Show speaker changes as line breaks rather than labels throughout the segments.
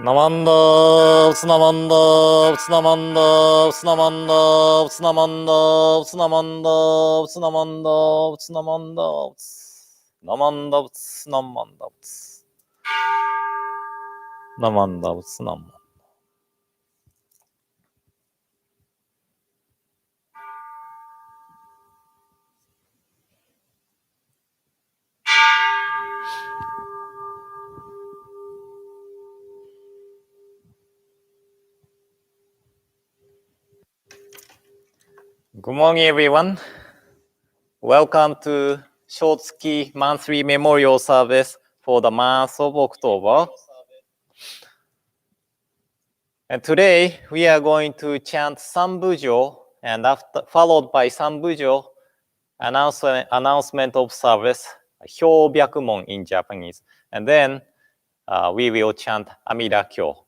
ナマンダー、ウツナマンダー、ウツナマンダー、ウツナマンダー、ウツナマンダー、ウツナマンダー、ウツナマンダー、ウツナマンダー、ウツナマンダ、ウツナマンダ、ウツナマンダ、ウツナマンダ。Good morning, everyone. Welcome to Shotsuki monthly memorial service for the month of October. And today we are going to chant Sanbujo, and followed by Sanbujo, announcement of service, Hyobyakumon in Japanese. And then we will chant Amida Kyo.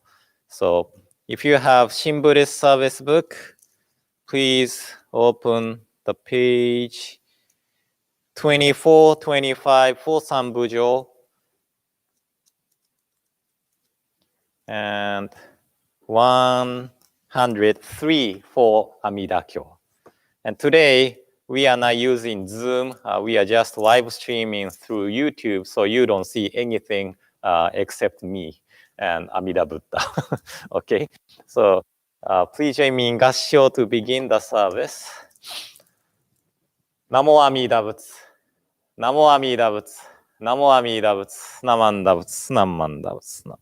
So if you have Shin Buddhist service book, please open the page 24, 25 for Sanbujo, and 103 for Amida Kyo. And today, we are not using Zoom. We are just live streaming through YouTube, so you don't see anything except me and Amida Buddha. Okay, so please join me in Gassho to begin the service. Namo Amida Butsu, Namo Amida Butsu, Namo Amida Butsu, Namanda Butsu, Namanda Butsu.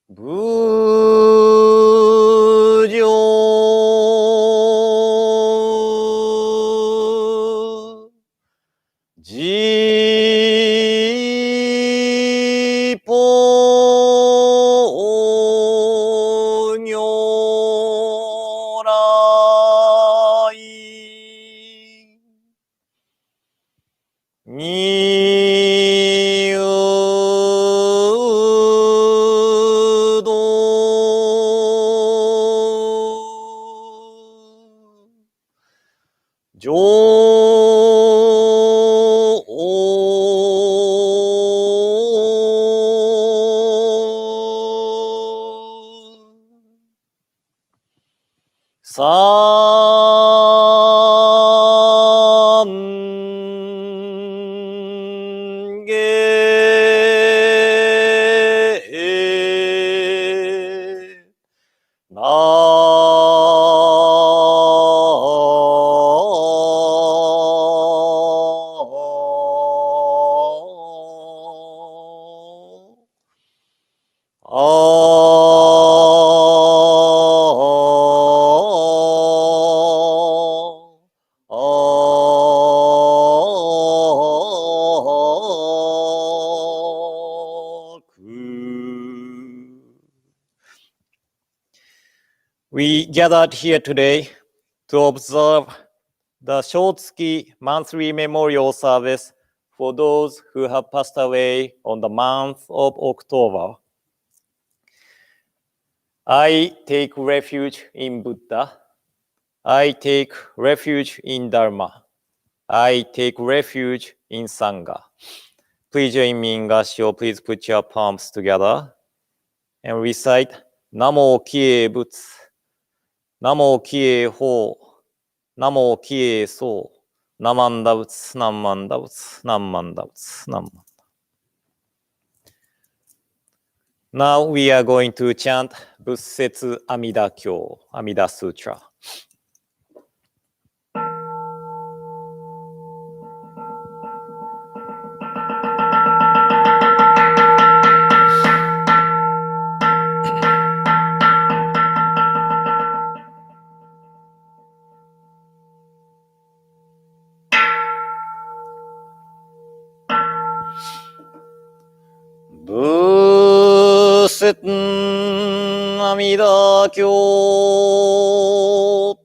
無常実法如来にうど上三下なWe gathered here today to observe the Shotsuki monthly memorial service for those who have passed away on the month of October. I take refuge in Buddha. I take refuge in Dharma. I take refuge in Sangha. Please join me in Gashio. Please put your palms together and recite Namo Kie Butsu. Namo Kie Ho, Namo Kie So, Namanda Butsu, Namanda Butsu, Namanda Butsu, Namanda. Now we are going to chant Bussetsu Amida Kyo, Amida Sutra. Bussetsu Amida Kyo,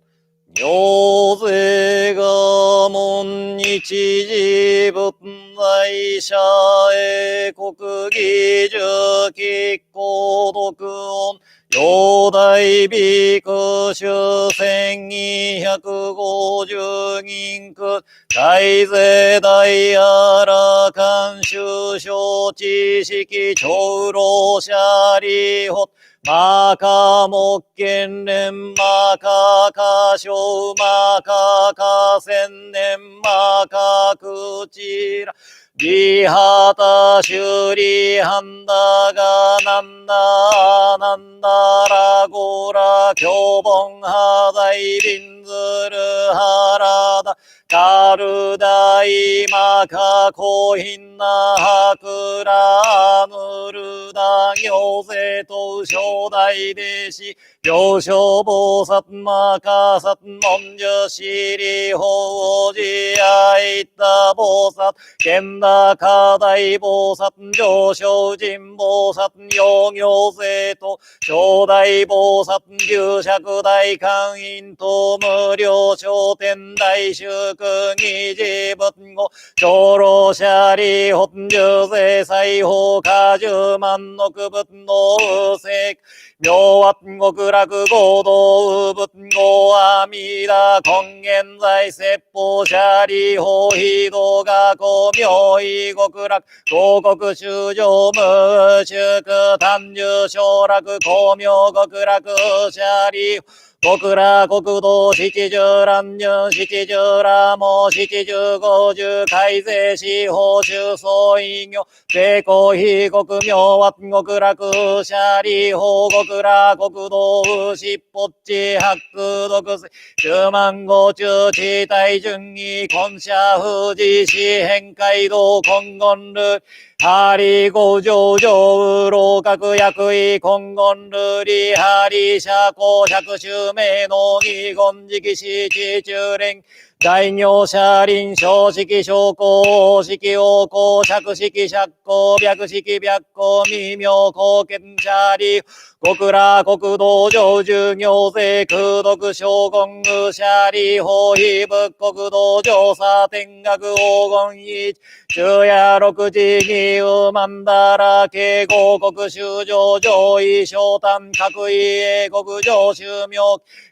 Nyoze ga mon nichi ji buddhai shae kokugi ju kikko dokuon Yodai biku shu sengi 150人く大勢大ara監修小知識長老者利法マカ木剣連マカカ小マカカ千年マカクチラリハタシュリハンダガナンダナンダラゴラキョボンハダイビンズルハラダカルダイマカコヒンナハクラヌルダ行勢と初代弟子行書菩薩マカサツモンジュシリホジアイタ菩薩剣打カダイ菩薩上昇人菩薩養行勢と初代菩薩牛釈大観音と無料商店大祝二次仏語長老者利本十勢西方果十万億仏の右石妙圧極楽合同仏語阿弥陀根現在説法者利法非道学校妙意極楽広告修上無宿単樹昇楽光明極楽者利極楽国土七十乱入七十羅網七十五十改正司法修相異業成功非国妙圧極楽者利法極楽国土七ぽっち八空独水十万五中地帯順義根社富士市変街道根言類ハリゴ上上老閣役位今言ルリハリ社交百州名の義言直死地中連大名車輪小式小公式王公釈式釈公白式白公未明公見車輪極楽国道上従行税空毒将軍具車輪法非仏国道上差天学黄金一昼夜六時義勇曼荼羅慶合国修上上位昇丹各位英国上宗明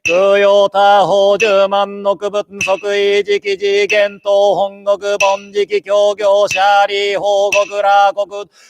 空用他法十万の区分即位時期事件等本国本時期協業者理法国ら国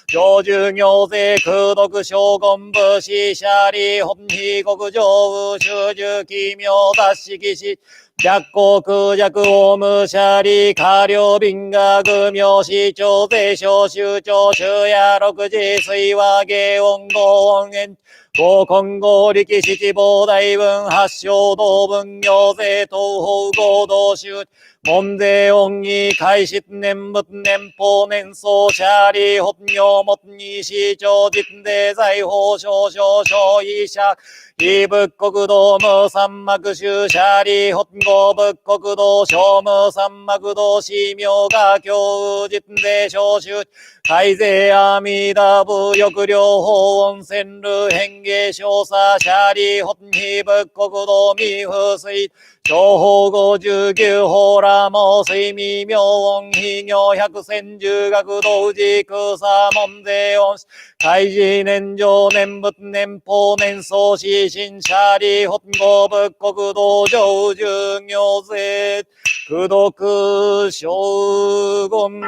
上従行税空毒将軍武士者理本非国上武修従奇妙雑式士白光空弱オウムシャリ下領便が愚名市長税小州長昼夜六時水和芸音合音円合根合力七宝大文八正道分業税東方合同州門税音義開始年仏年法年総シャリ本業元に市長実税財宝少々消費者非仏国道無三幕宗シャリ本業仏国道小無三幕道市名が教実税小州改税阿弥陀仏抑量法温泉流変化少佐シャリ本非仏国道未風水情報59法ラモ水未明音非行百戦十学同時空差門税音開示年上年仏年法年総司新シャリ本語仏国道上従行税功徳将軍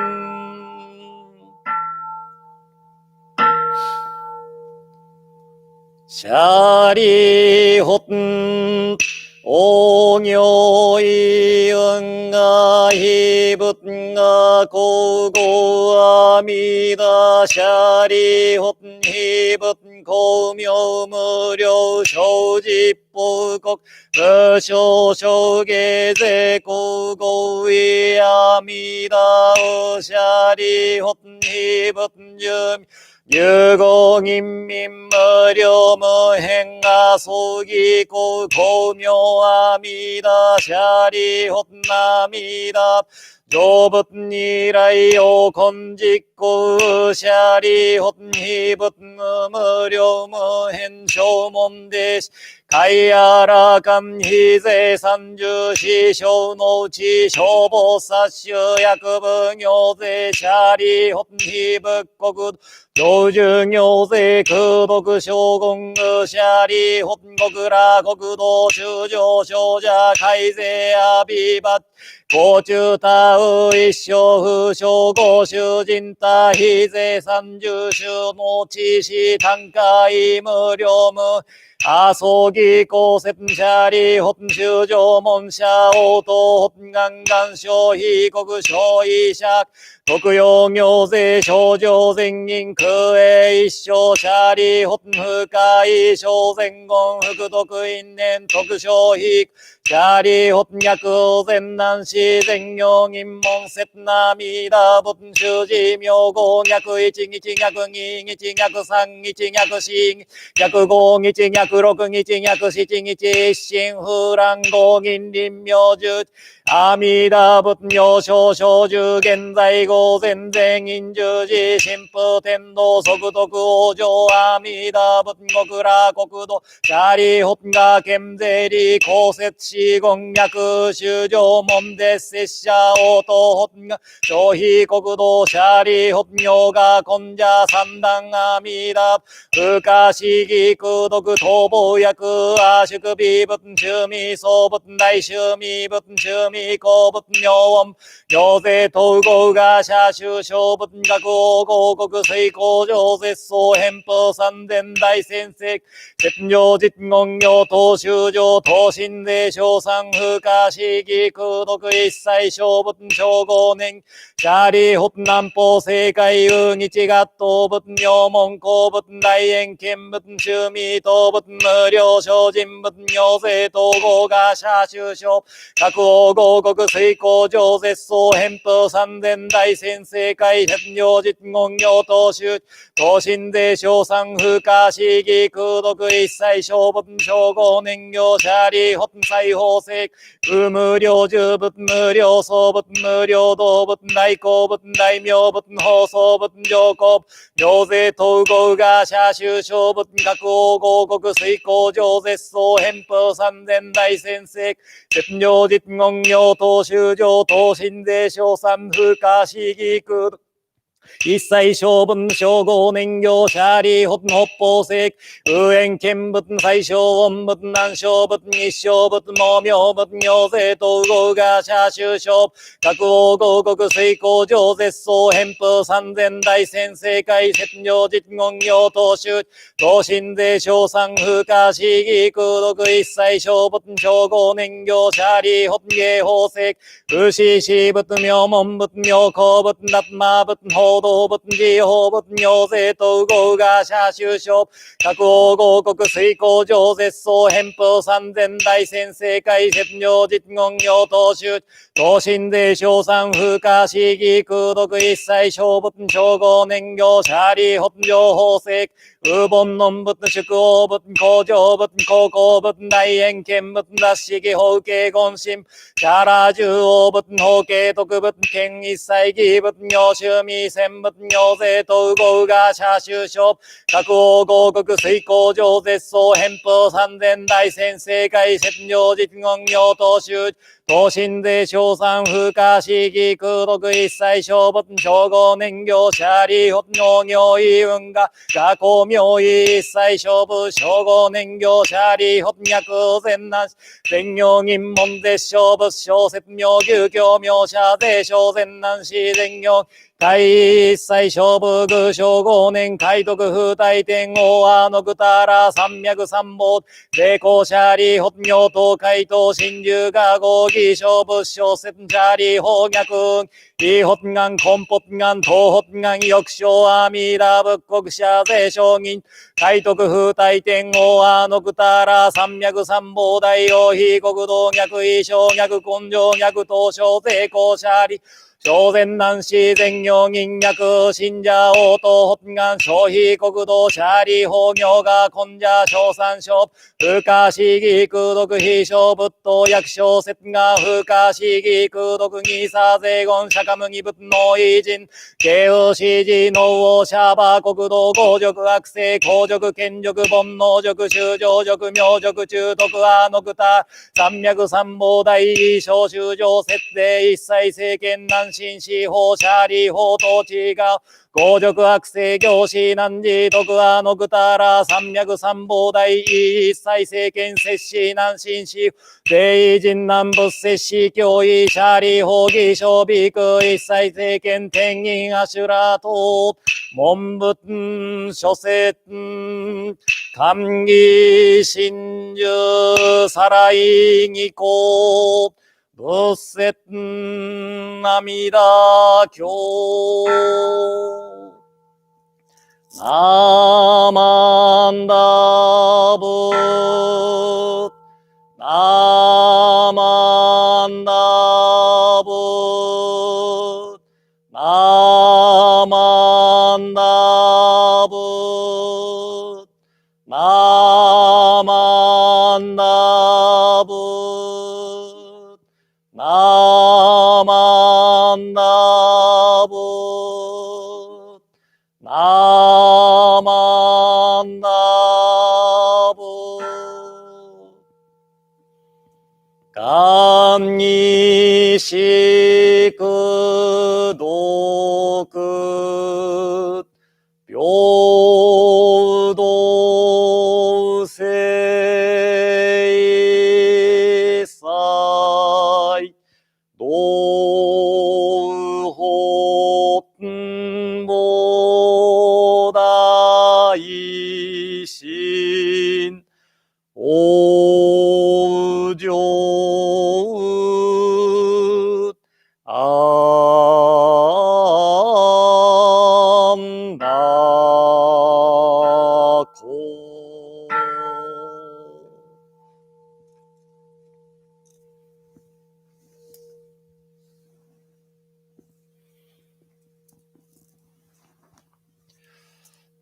シャリ本お行意運が非仏が皇后阿弥陀シャリ本非仏公明無料小実報国無償小下税皇后意阿弥陀シャリ本非仏住民融合人民無料無変が葬儀公公明阿弥陀シャリ本阿弥陀成仏如来王根実行シャリ本非仏無料無変小門弟子海あらかん非税三十四小のうち消防殺種薬奉行税シャリ本非仏国上従行税空毒将軍具シャリ本国ら国道修上少者改税阿弥罰公中他う一生不詳公衆人他非税三十種の知識単価無料無阿葬儀公設者理本修上門者応答本願願消費国消費者特用行税少上前任空営一生者理本不快小前言福徳因年特消費者理本薬王前南市前行任門摂那弥陀仏修持名号逆一日逆二日逆三日逆四逆五日逆六日逆七日一心不乱合銀臨明寿阿弥陀仏妙正小寿現在午前前因十字神父天道即徳往生阿弥陀仏極楽国土シャリ本願見税理公設四言逆修上門で拙者応答本願消費国土シャリ本名が根者三段阿弥陀不可思議空毒逃亡薬阿宿美仏中味総仏大衆味仏中味公仏妙音行税統合が社修小仏学王合国水工上絶相返報三千大先生絶上実言行東修上東進税小三不可思議空毒一切小仏小五年シャリ本南方正解有日合東仏妙門公仏大円見仏中味東仏無量精進仏妙正統合が社修正各王合国水光上絶相返風三千大先生会説上実言行当主東進税小三不可思議空毒一切小仏小五年行者利発裁法石無無量寿仏無量総仏無量道仏大公仏大名仏法僧仏上皇行税統合が社修正仏各王合国水光上絶相返風三千大先生説上実言行当主上東進税小三不可思議空毒一切小文小五年行者利北方石無縁見仏最小音仏南小仏日小仏無明仏行税統合が社修正各王合国水光上絶相返風三千大先生会説上実言行当主東進税小三不可思議空毒一切小仏小五年行者利北芸法石不死死仏妙門仏妙高仏達摩仏法道仏自法仏行税統合が社修正各王合国水光上絶相返風三千大先生会説上実言行当主東進税小三不可思議空毒一切小仏小五年行者利北上法石無凡論仏宿王仏工場仏高校仏大円見仏脱式法慶言心キャラ十王仏法慶徳仏見一切義仏行修味千仏行税統合が社修正各王合国水光上絶相返風三千大先生会説上実言行当主東進税小三不可思議空毒一切小仏小五年行者利発農業異運が学校名医一切小仏小五年行者利発脈全難全行銀門絶小仏小説名牛教名者税小全難し全行一切小部具小五年海徳風大天王阿のくたら三脈三宝税公者利発尿等海東真珠が合義小仏小説者利法逆利発願根発願東発願翼小阿弥陀仏国者税小銀海徳風大天王阿のくたら三脈三宝大王非国道逆異小逆根性逆東小税公者利小善男子全行銀脈信者応答発願消費国道者利法行が根者小三小不可思議空毒非小仏道役小説が不可思議空毒二差税言釈迦麦仏の偉人慶応指示能王シャバ国道合辱悪性公辱権辱煩悩辱修上辱名辱中徳阿のくた三脈三宝大小修上節税一切政権難心司法者利法統治が合辱悪性行使難事徳阿のくたら三脈三宝大一切政権摂氏難心司税人難仏摂氏教義者利法義小美空一切政権天人アシュラ等文仏諸説官義真珠さらい義行仏説阿弥陀経ナマンダブナマンダブナマンダブナマンダブナマンダブナマンダブ願にしく毒平等性祭道本菩提心往生安楽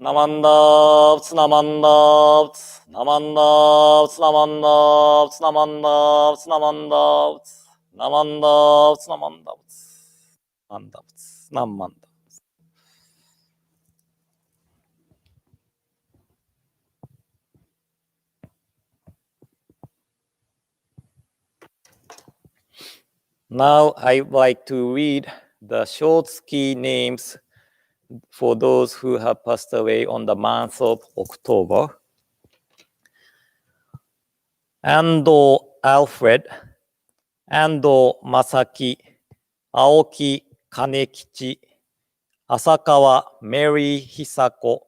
Namandavts, namandavts, namandavts, namandavts, namandavts, namandavts, namandavts, namandavts, namandavts, namandavts. Now I would like to read the Shotsuki names for those who have passed away on the month of October. Ando Alfred, Ando Masaki, Aoki Kanekichi, Asakawa Mary Hisako,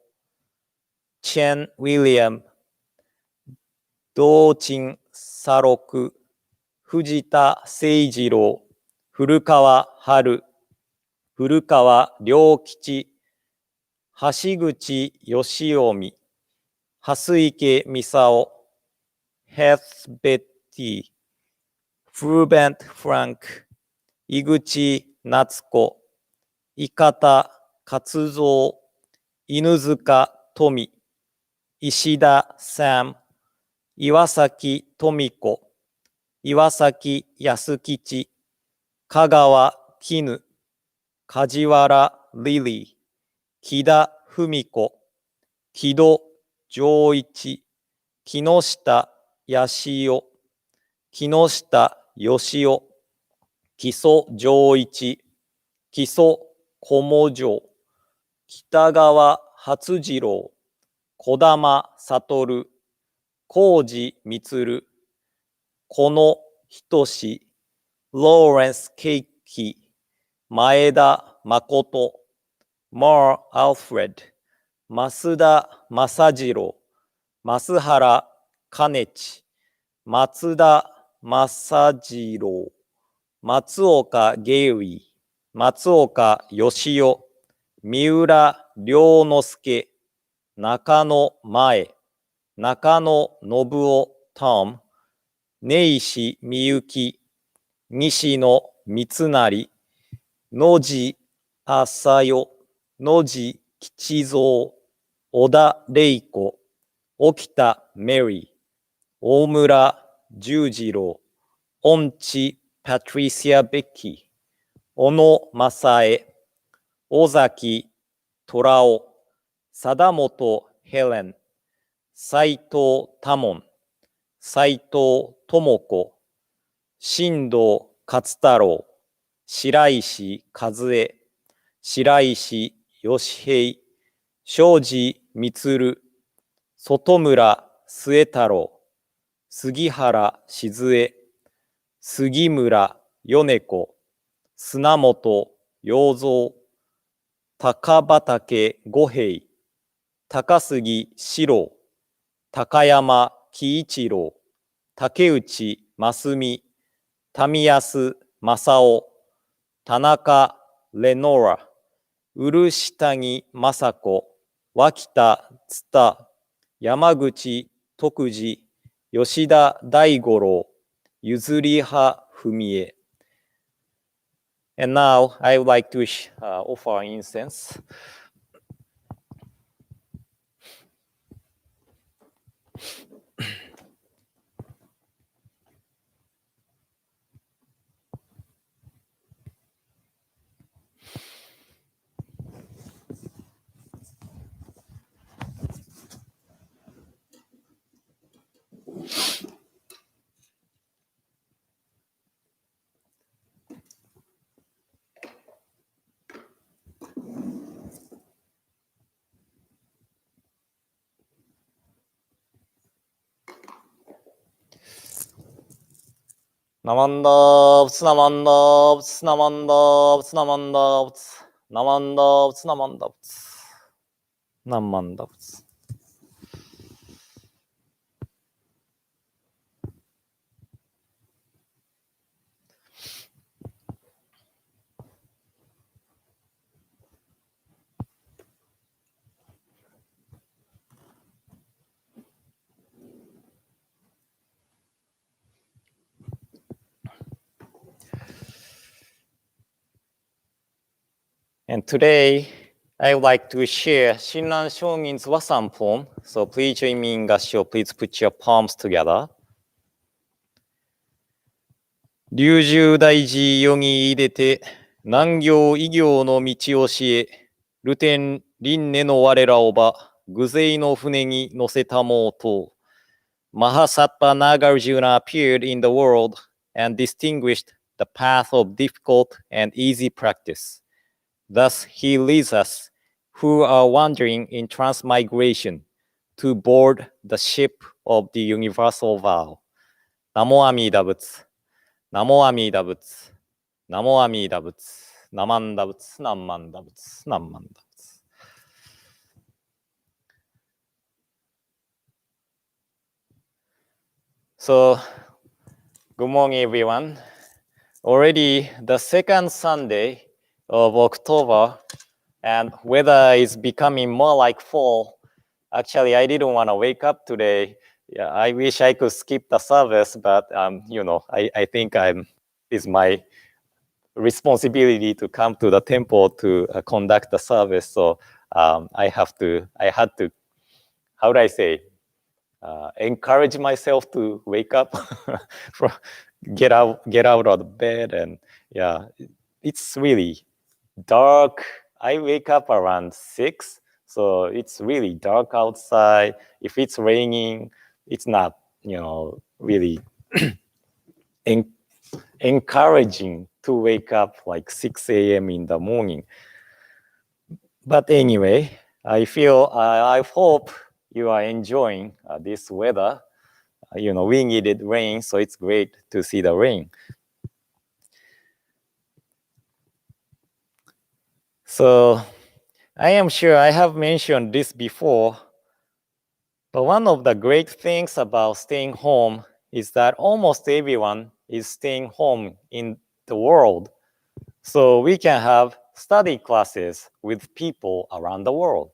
Chen William, Dochin Saroku, Fujita Seijiro, Furukawa Haru, Furukawa Ryokichi, Hashiguchi Yoshiomi, Hasuike Misao, Heath Betty, Fervent Frank, Iguchi Natsuko, Ikata Katsuzo, Inuzuka Tomi, Ishida Sam, Iwasaki Tomiko, Iwasaki Yasukichi, Kagawa Kinu, Kajiwara Lily, Kida Fumiko, Kido Joichi, Kinoshita Yashio, Kinoshita Yoshio, Kiso Joichi, Kiso Komojo, Kitagawa Hatsujiro, Kodama Satoru, Koji Mitsuru, Kono Hitoshi, Lawrence Keiki, Maeda Makoto, Mar Alfred, Masuda Masajiro, Masuhara Kanechi, Matsuda Masajiro, Matsuoka Gary, Matsuoka Yoshio, Miura Ryonosuke, Nakano Mae, Nakano Nobuo Tom, Neishi Miyuki, Nishino Mitsunari, Noji Asayo, Noji Kichizo, Oda Reiko, Okita Mary, Omura Jujiro, Onchi Patricia Becky, Ono Masae, Ozaki Torao, Sadamoto Helen, Saito Tamon, Saito Tomoko, Shindo Katsutaro, Shiraishi Kazue, Shiraishi Yoshihei, Shoji Mitsuru, Sotomura Suetaro, Sugihara Shizue, Sugimura Yoneko, Sunamoto Yozo, Takabatake Gohei, Takasugi Shiro, Takayama Kiichiro, Takeuchi Masumi, Tamiyasu Masao, Tanaka Lenora, Urushitagi Masako, Wakita Tsuta, Yamaguchi Tokuji, Yoshida Daigoro, Yuzuriha Fumie. And now I would like to offer incense. Namandavts, namandavts, namandavts, namandavts, namandavts, namandavts, namandavts. And today, I would like to share Shinran Shogin's Wasan poem. So please join me in Gassho. Please put your palms together. 龍獣大事世に入れて、難行異行の道教え、流天輪廻の我らをば、偶然の船に乗せたもうと、Mahasattva Nagarjuna appeared in the world and distinguished the path of difficult and easy practice. Thus he leads us, who are wandering in transmigration, to board the ship of the universal vow. Namo Amida Butsu. Namo Amida Butsu. Namo Amida Butsu. Namanda Butsu. Namanda Butsu. Namanda Butsu. So, good morning, everyone. Already the second Sunday of October, and weather is becoming more like fall. Actually, I didn't want to wake up today. Yeah, I wish I could skip the service, but I think it's my responsibility to come to the temple to conduct the service. So I had to, how would I say, encourage myself to wake up, get out of the bed, and yeah, it's really dark. I wake up around 6, so it's really dark outside. If it's raining, it's not, really encouraging to wake up like 6 a.m. in the morning. But anyway, I hope you are enjoying this weather. We needed rain, so it's great to see the rain. So I am sure I have mentioned this before, but one of the great things about staying home is that almost everyone is staying home in the world. So we can have study classes with people around the world.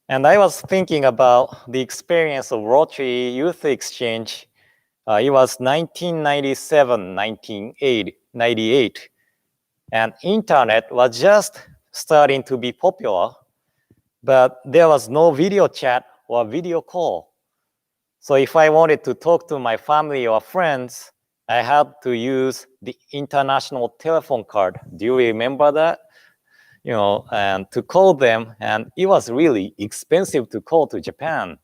And I was thinking about the experience of Rotary Youth Exchange. It was 1997, 1998. And internet was just starting to be popular, but there was no video chat or video call. So if I wanted to talk to my family or friends, I had to use the international telephone card. Do you remember that? And to call them, and it was really expensive to call to Japan.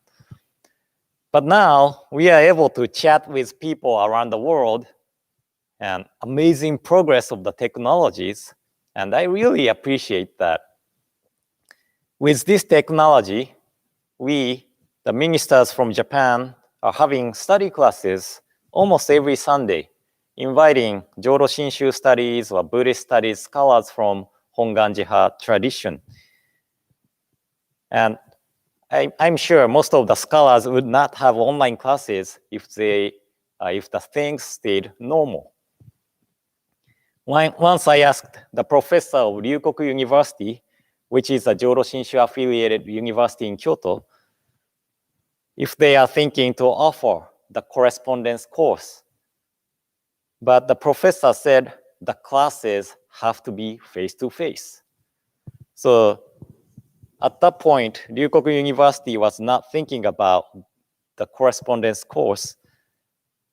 But now we are able to chat with people around the world, and amazing progress of the technologies, and I really appreciate that. With this technology, we, the ministers from Japan, are having study classes almost every Sunday, inviting Jodo Shinshu studies or Buddhist studies scholars from Hongwanji-ha tradition. And I'm sure most of the scholars would not have online classes if the things stayed normal. Once I asked the professor of Ryukoku University, which is a Jodo Shinshu affiliated university in Kyoto, if they are thinking to offer the correspondence course. But the professor said the classes have to be face-to-face. So at that point, Ryukoku University was not thinking about the correspondence course.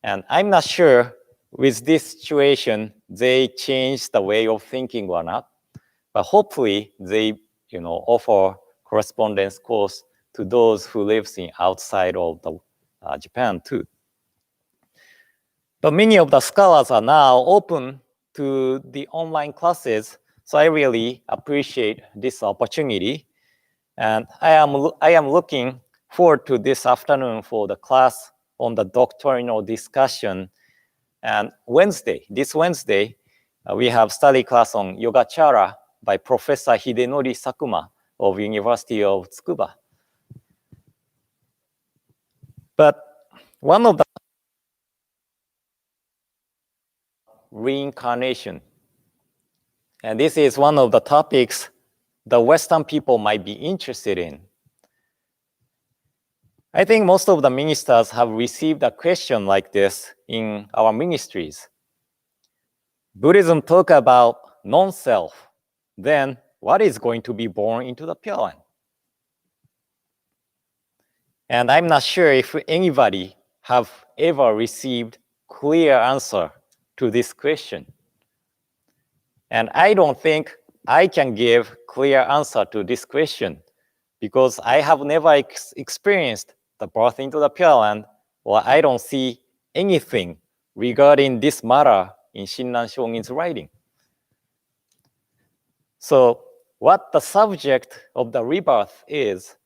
And I'm not sure with this situation, they changed the way of thinking or not. But hopefully they, offer correspondence course to those who lives in outside of the Japan too. But many of the scholars are now open to the online classes, so I really appreciate this opportunity. And I am looking forward to this afternoon for the class on the doctrinal discussion. And this Wednesday, we have study class on Yogacara by Professor Hidenori Sakuma of University of Tsukuba. But one of the reincarnation, and this is one of the topics the Western people might be interested in. I think most of the ministers have received a question like this in our ministries. Buddhism talk about non-self, then what is going to be born into the Pure Land? And I'm not sure if anybody have ever received clear answer to this question. And I don't think I can give clear answer to this question because I have never experienced the birth into the Pure Land, or I don't see anything regarding this matter in Shinran Shongin's writing. So what the subject of the rebirth is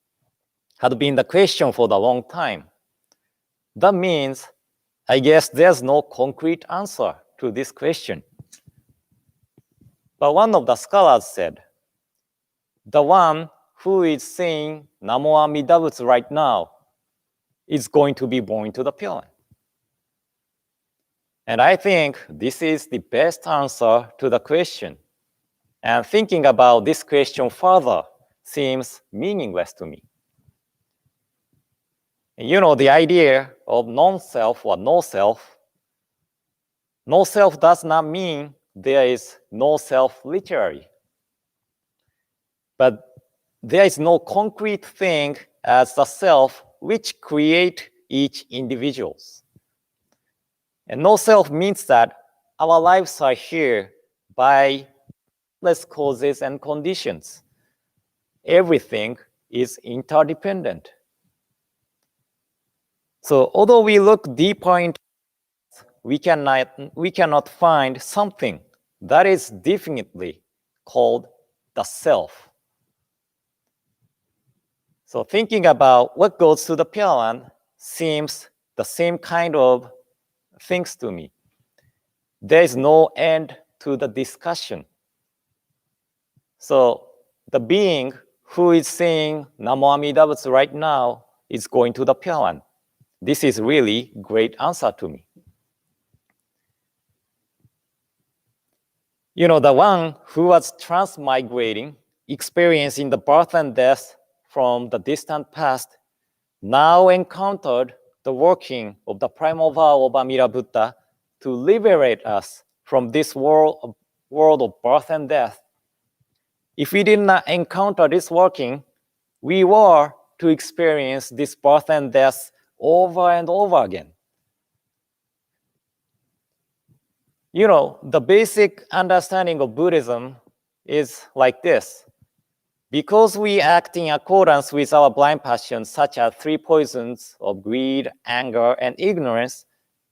had been the question for the long time. That means, I guess there's no concrete answer to this question. But one of the scholars said, the one who is saying Namo Amida Butsu right now is going to be born into the Pure Land. And I think this is the best answer to the question. And thinking about this question further seems meaningless to me. You know, the idea of non-self or no self does not mean there is no self literally. But there is no concrete thing as the self which create each individual. And no self means that our lives are here by less causes and conditions. Everything is interdependent. So although we look deeper into we cannot find something that is definitely called the self. So thinking about what goes to the Pure Land seems the same kind of things to me. There is no end to the discussion. So the being who is saying Namo Amida Butsu right now is going to the Pure Land. This is really great answer to me. You know, the one who was transmigrating, experiencing the birth and death from the distant past, now encountered the working of the primal vow of Amida Buddha to liberate us from this world of birth and death. If we did not encounter this working, we were to experience this birth and death over and over again. You know, the basic understanding of Buddhism is like this. Because we act in accordance with our blind passions, such as three poisons of greed, anger, and ignorance,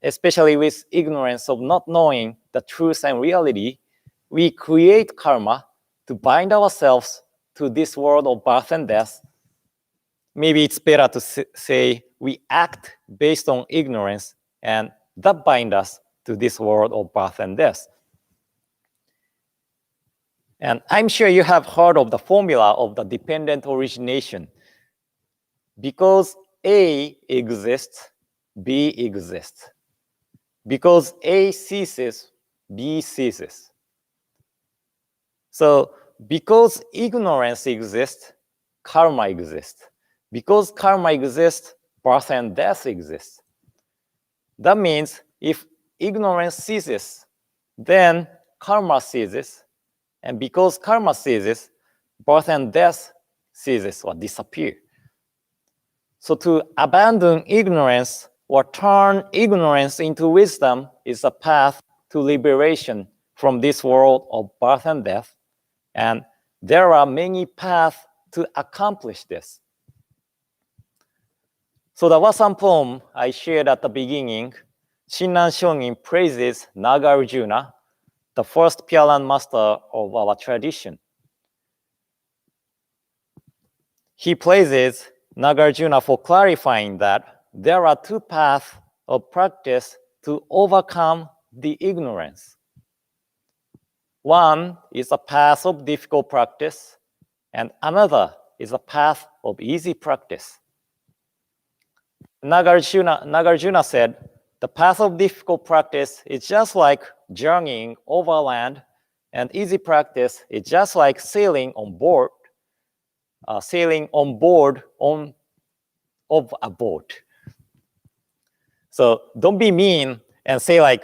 especially with ignorance of not knowing the truth and reality, we create karma to bind ourselves to this world of birth and death. Maybe it's better to say we act based on ignorance, and that binds us to this world of birth and death. And I'm sure you have heard of the formula of the dependent origination. Because A exists, B exists. Because A ceases, B ceases. So because ignorance exists, karma exists. Because karma exists, birth and death exists. That means if ignorance ceases, then karma ceases. And because karma ceases, birth and death ceases or disappear. So to abandon ignorance or turn ignorance into wisdom is a path to liberation from this world of birth and death. And there are many paths to accomplish this. So the Wasan poem I shared at the beginning, Shinran Shongin praises Nagarjuna, the first Pure Land master of our tradition. He praises Nagarjuna for clarifying that there are two paths of practice to overcome the ignorance. One is a path of difficult practice, and another is a path of easy practice. Nagarjuna said, the path of difficult practice is just like journeying over land, and easy practice is just like sailing on board of a boat. So don't be mean and say like,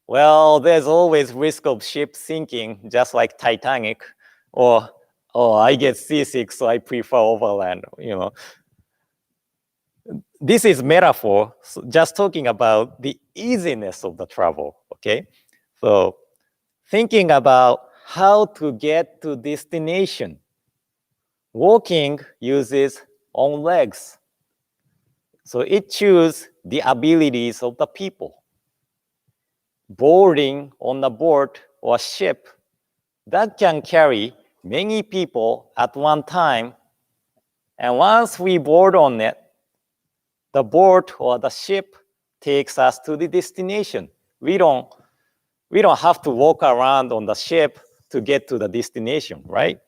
well, there's always risk of ship sinking, just like Titanic, or oh, I get seasick, so I prefer overland, This is metaphor, so just talking about the easiness of the travel, okay? So thinking about how to get to destination. Walking uses own legs. So it chooses the abilities of the people. Boarding on a boat or ship that can carry many people at one time. And once we board on it, the boat or the ship takes us to the destination. We don't have to walk around on the ship to get to the destination, right?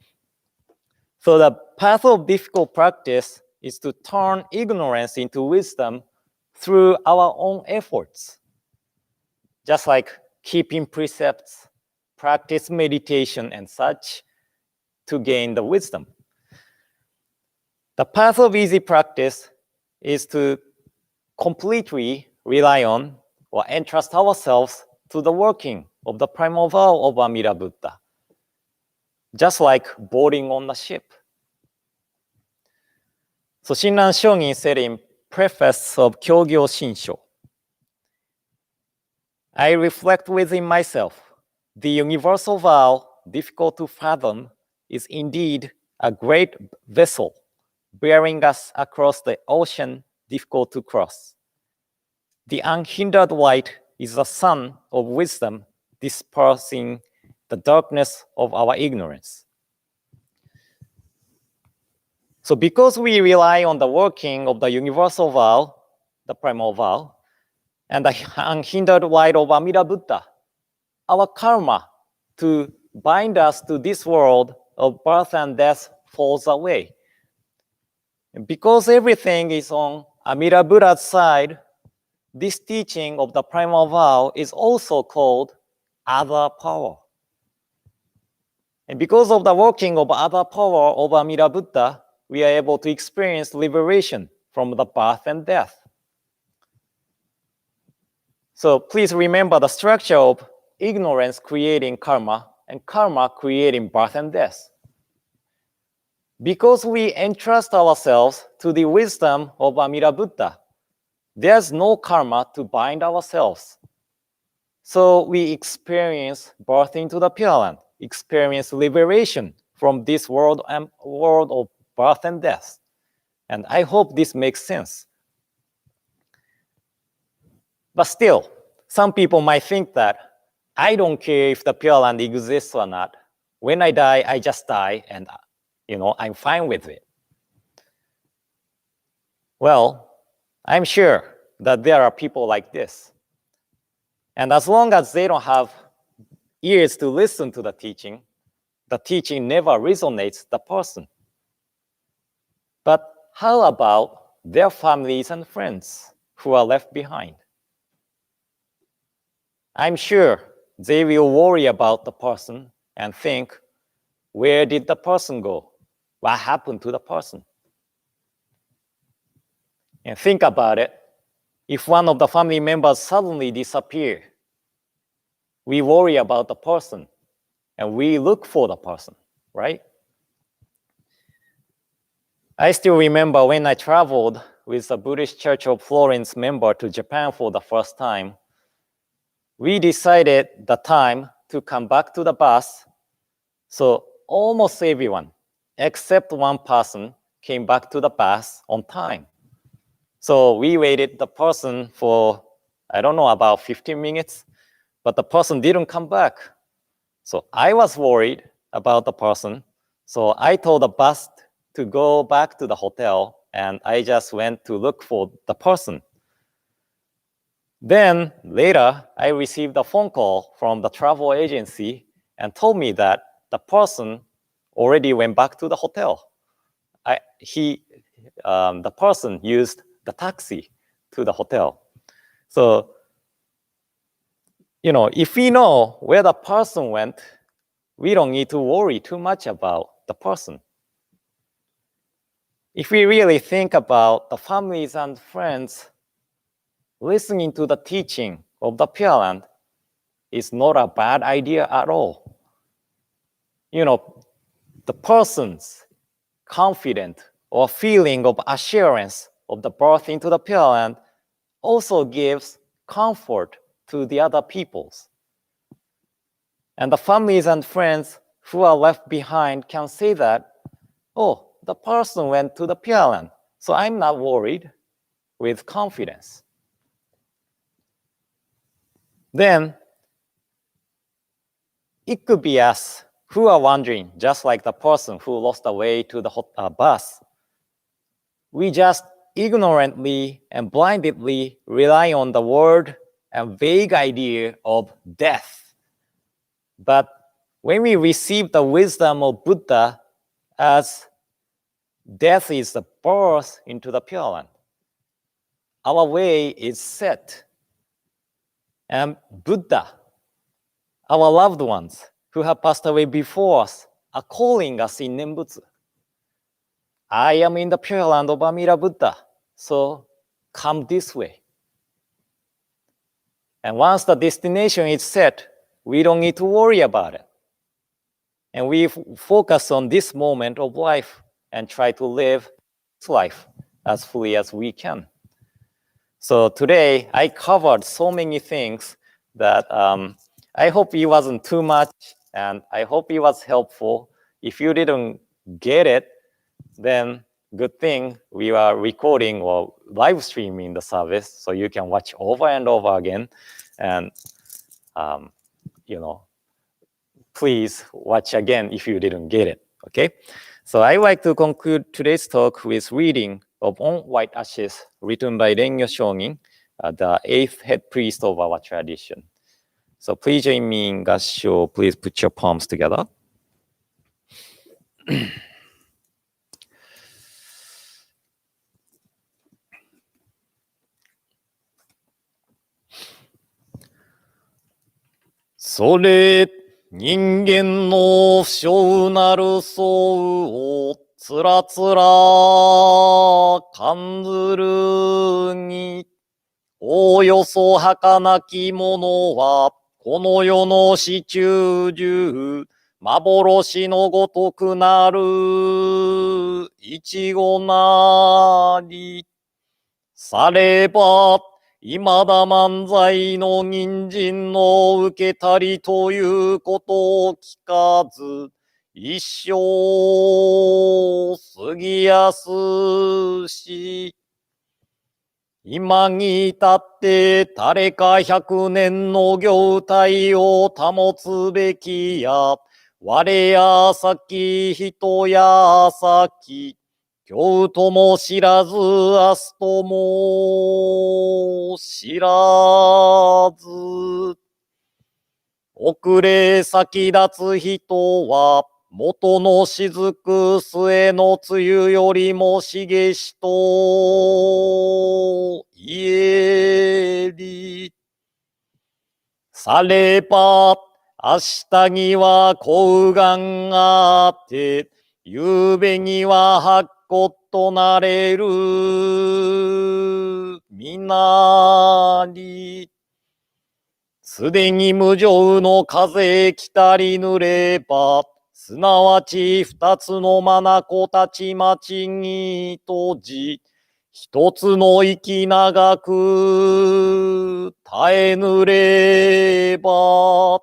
So the path of difficult practice is to turn ignorance into wisdom through our own efforts. Just like keeping precepts, practice meditation and such to gain the wisdom. The path of easy practice is to completely rely on or entrust ourselves to the working of the primal vow of Amida Buddha, just like boarding on the ship. So Shinran Shogin said in preface of Jodo Shinshu, I reflect within myself, the universal vow, difficult to fathom, is indeed a great vessel bearing us across the ocean difficult to cross. The unhindered light is the sun of wisdom dispersing the darkness of our ignorance. So because we rely on the working of the universal vow, the primal vow, and the unhindered light of Amida Buddha, our karma to bind us to this world of birth and death falls away. And because everything is on Amida Buddha's side, this teaching of the primal vow is also called other power. And because of the working of other power of Amida Buddha, we are able to experience liberation from the birth and death. So please remember the structure of ignorance creating karma and karma creating birth and death. Because we entrust ourselves to the wisdom of Amida Buddha, there's no karma to bind ourselves. So we experience birth into the Pure Land, experience liberation from this world of birth and death. And I hope this makes sense. But still, some people might think that I don't care if the Pure Land exists or not. When I die, I just die, and I'm fine with it. Well, I'm sure that there are people like this. And as long as they don't have ears to listen to the teaching never resonates the person. But how about their families and friends who are left behind? I'm sure they will worry about the person and think, where did the person go? What happened to the person? And think about it. If one of the family members suddenly disappears, we worry about the person and we look for the person, right? I still remember when I traveled with the Buddhist Church of Florence member to Japan for the first time, we decided the time to come back to the bus. So almost everyone, except one person, came back to the bus on time. So we waited the person for, I don't know, about 15 minutes, but the person didn't come back. So I was worried about the person. So I told the bus to go back to the hotel, and I just went to look for the person. Then later, I received a phone call from the travel agency and told me that the person already went back to the hotel. The person used the taxi to the hotel. So, if we know where the person went, we don't need to worry too much about the person. If we really think about the families and friends, listening to the teaching of the Pure Land is not a bad idea at all. the person's confident or feeling of assurance of the birth into the Pure Land also gives comfort to the other peoples. And the families and friends who are left behind can say that, oh, the person went to the Pure Land, so I'm not worried, with confidence. Then, it could be us who are wondering, just like the person who lost the way to the bus. We just ignorantly and blindly rely on the word and vague idea of death. But when we receive the wisdom of Buddha as death is the birth into the Pure Land, our way is set. And Buddha, our loved ones who have passed away before us, are calling us in Nembutsu. I am in the Pure Land of Amida Buddha, so come this way. And once the destination is set, we don't need to worry about it. And we focus on this moment of life and try to live life as fully as we can. So today, I covered so many things that I hope it wasn't too much, and I hope it was helpful. If you didn't get it, then good thing we are recording or live streaming the service, so you can watch over and over again. And, please watch again if you didn't get it, okay? So I like to conclude today's talk with reading of On White Ashes, written by Rengyo Shonin, the 8th head priest of our tradition. So please join me in Gassho. Please put your palms together.それ人間の不祥なる相をつらつら感ずるに、おおよそ儚きものは、この世の始終中、幻のごとくなる、いちごなり、されば、いまだ漫才の人参の受けたりということを聞かず、一生過ぎやすし、今に至って誰か100年の業態を保つべきや、我や先人や先、今日とも知らず明日とも知らず、遅れ先立つ人は、元の雫末の梅雨よりも茂しと言えり。されば明日には幸願があって、夕べには白骨となれる皆に。すでに無常の風来たりぬれば、すなわち二つの眼たちまちに閉じ、一つの息長く耐えぬれば、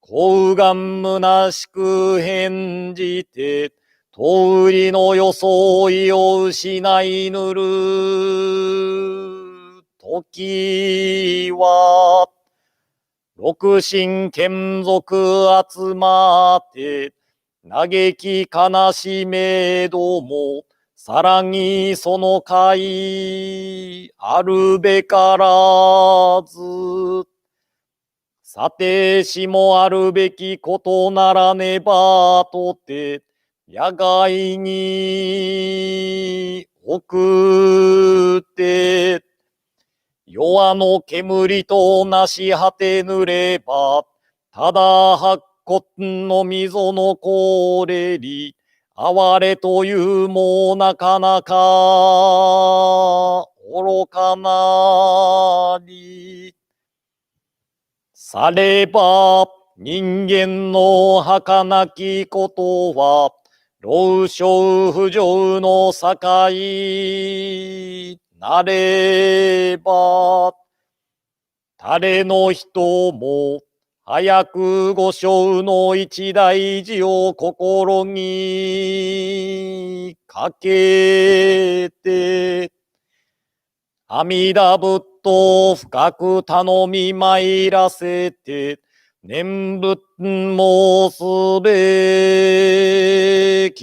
幸願虚しく返じて、通りの装いを失いぬる時は、六神眷属集まって、嘆き悲しめども、さらにその会あるべからず。さてしもあるべきことならねばとて、野外に送って、弱の煙となし果てぬれば、ただ白骨の溝のこれり、哀れというもなかなか愚かなり。されば、人間の儚きことは、老少不浄の境なれば、誰の人も早く御生の一大事を心にかけて、阿弥陀仏と深く頼み参らせて、念仏申すべき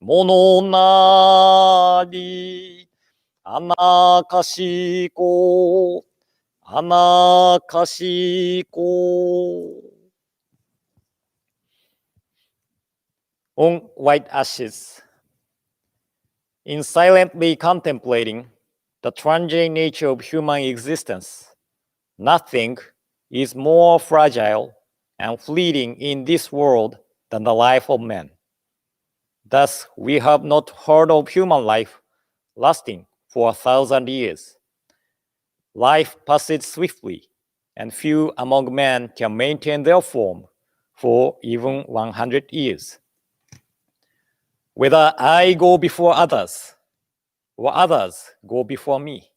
ものなり、あなかしこ、あなかしこ。On white ashes, in silently contemplating the transient nature of human existence, nothing is more fragile and fleeting in this world than the life of man. Thus, we have not heard of human life lasting for 1,000 years. Life passes swiftly, and few among men can maintain their form for even 100 years. Whether I go before others, or others go before me,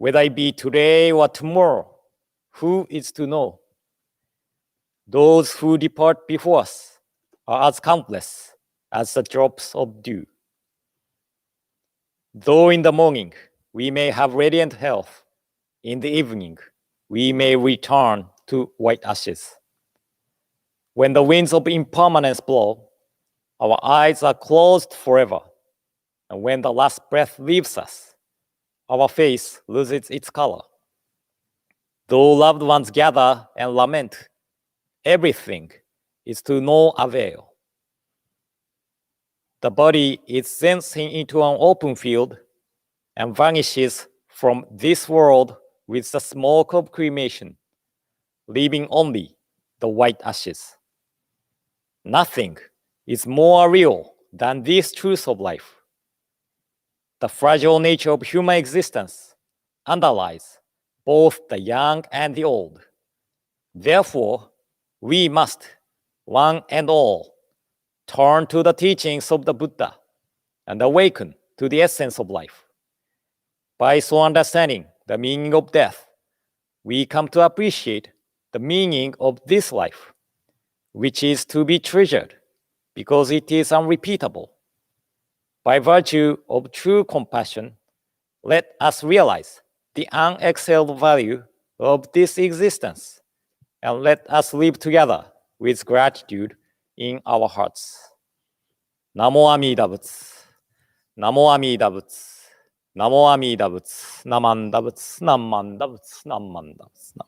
whether it be today or tomorrow, who is to know? Those who depart before us are as countless as the drops of dew. Though in the morning we may have radiant health, in the evening we may return to white ashes. When the winds of impermanence blow, our eyes are closed forever, and when the last breath leaves us, our face loses its color. Though loved ones gather and lament, everything is to no avail. The body is then seen into an open field and vanishes from this world with the smoke of cremation, leaving only the white ashes. Nothing is more real than this truth of life. The fragile nature of human existence underlies both the young and the old. Therefore, we must, one and all, turn to the teachings of the Buddha and awaken to the essence of life. By so understanding the meaning of death, we come to appreciate the meaning of this life, which is to be treasured because it is unrepeatable. By virtue of true compassion, let us realize the unexcelled value of this existence, and let us live together with gratitude in our hearts. Namo Amida Butsu. Namo Amida Butsu. Namo Amida Butsu. Namanda Butsu. Namanda Butsu. Namanda Butsu.